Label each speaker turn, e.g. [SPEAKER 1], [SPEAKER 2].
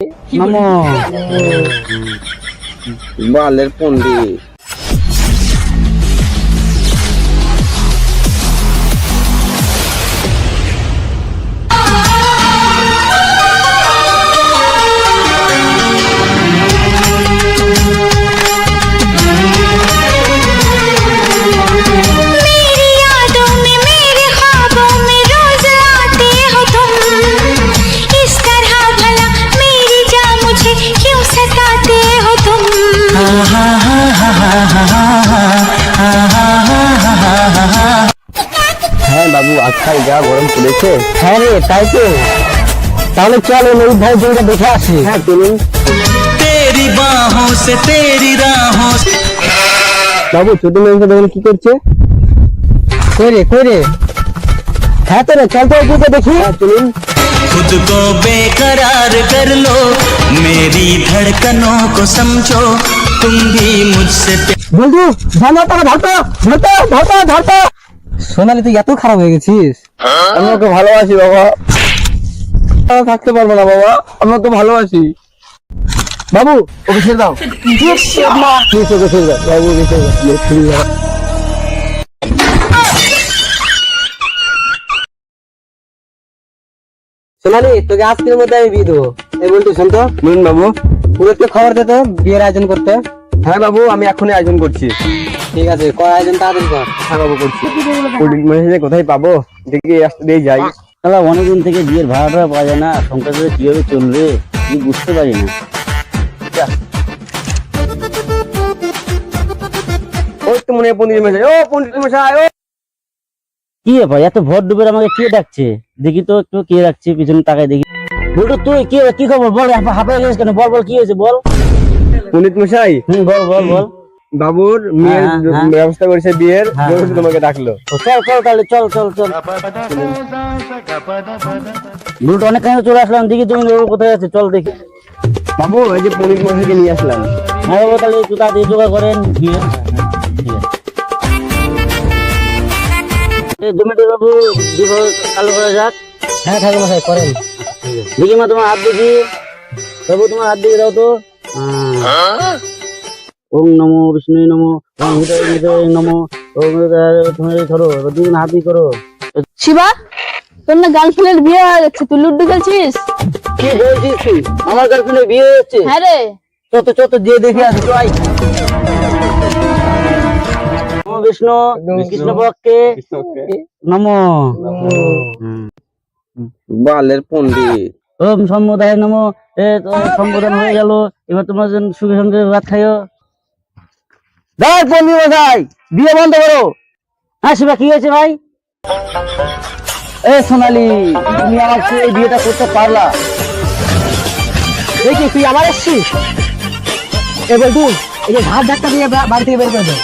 [SPEAKER 1] নমো
[SPEAKER 2] বালের পণ্ডিত। হ্যাঁ বাবু, আজকাল যা গরম পড়েছে।
[SPEAKER 1] হ্যাঁ রে, তাই তো। তাহলে চলো নদীর ধারে জমিটা দেখে আসি।
[SPEAKER 2] হ্যাঁ চলুন।
[SPEAKER 3] तेरी बाहों से तेरी राहों से।
[SPEAKER 2] বাবু ছোট মেয়েকে দেখুন কি করছে।
[SPEAKER 1] কই রে হ্যাঁ তো রে, চল তো ওদিকে দেখি।
[SPEAKER 2] হ্যাঁ চলুন।
[SPEAKER 3] खुद को बेकरार कर लो, मेरी धड़कनों को समझो, तुम भी मुझसे
[SPEAKER 1] বন্ধু ধরতো। সোনালি, তুই এত খারাপ হয়ে গেছিস?
[SPEAKER 2] আমি ওকে ভালোবাসি বাবা, আমি থাকতে পারবো না বাবা, আমি ওকে ভালোবাসি। বাবু ওকে ছেড়ে দাও।
[SPEAKER 1] প্লিজ ওকে ছেড়ে দাও।
[SPEAKER 2] বাবু ওকে ছেড়ে দাও, প্লিজ, ছেড়ে দাও।
[SPEAKER 1] সোনালি, তোকে আজকের মধ্যে আমি বিয়ে দেবো। এই বলছি, শোন তো,
[SPEAKER 2] বলুন বাবু।
[SPEAKER 1] পুরোকে খবর দে তো বিয়ের আয়োজন করতে।
[SPEAKER 2] হ্যাঁ বাবু, আমি এখনই আয়োজন করছি।
[SPEAKER 1] ঠিক আছে, কর আয়োজন তাড়াতাড়ি কর।
[SPEAKER 2] হ্যাঁ বাবু করছি। পণ্ডিত কোথায় পাবো, দেখি আসতে দিয়ে যাই।
[SPEAKER 4] শালা অনেকদিন থেকে বিয়ের ভাড়াটা পাওয়া যায় না, সংসারটা কিভাবে চলবে আমি বুঝতে পারি না।
[SPEAKER 2] ওই তো মনে হয় পণ্ডিত মশাই। ও পণ্ডিত মশাই, ও
[SPEAKER 4] কি ব্যাপার, এত ভর ডুবের আমাকে কে ডাকছে? দেখি তো একটু কে ডাকছে, পিছনে তাকায় দেখি। বলতো তুই কি খবর বল, হাঁপায় গেছিস কেন? বল কি হয়েছে বল।
[SPEAKER 2] পণ্ডিত মশাই,
[SPEAKER 4] বল।
[SPEAKER 2] বাবুর মেয়ের
[SPEAKER 4] হ্যাঁ।
[SPEAKER 2] ব্যবস্থা করেছে বিয়ের,
[SPEAKER 4] হ্যাঁ।
[SPEAKER 2] জন্য তোমাকে ডাকলো।
[SPEAKER 4] চল তাহলে চল। বুলট অনেক কাছে চলে আসলাম, দেখি তুমি কোথায় আছে, চল দেখি।
[SPEAKER 2] বাবু এই যে পণ্ডিত মশাইকে নিয়ে আসলাম।
[SPEAKER 4] হ্যাঁ বাবু, তাহলে একটু তাড়াতাড়ি জোগাড় করেন বিয়ে। ঠিক আছে। এই 2 মিনিট বাবু, বিবাহ চালু করা যাক।
[SPEAKER 1] হ্যাঁ ঠাকুর মশাই, করেন।
[SPEAKER 4] দেখি মা, তোমার হাত দেখি। বাবু তোমার হাত দেখি দাও তো। ওম নমো বিষ্ণু নমো, ওম হৃদয় নমো, ওম তুমি ধরো, দুজন হাত দিয়ে করো।
[SPEAKER 5] শিবা, তোর না গার্লফ্রেন্ডের বিয়ে হয়ে যাচ্ছে, তুই লুড্ডু খেলছিস?
[SPEAKER 4] কি বলছিস তুই? আমার গার্লফ্রেন্ডের বিয়ে হচ্ছে?
[SPEAKER 5] হ্যাঁ রে।
[SPEAKER 4] চত দিয়ে দেখে আসি, চল। নমো বিষ্ণু কৃষ্ণ পক্ষে নমো।
[SPEAKER 2] বালের পণ্ডিত।
[SPEAKER 4] ওম সম্বোধায় নমো। সম্বোধন হয়ে গেল, এবার তোমার জন্য সুখে সঙ্গে ভাত খাইও। দেখ পণ্ডিত মশাই, বিয়ে বন্ধ করো। হ্যাঁ শিবা, কি হয়েছে ভাই? সোনালি, তুমি আমাকে এই বিয়েটা করতে পারলা?
[SPEAKER 1] দেখি তুই আবার এসছিস। এ বলটু, এই যে ঘাট ধাক্কা দিয়ে বাড়ি থেকে বের করে দে।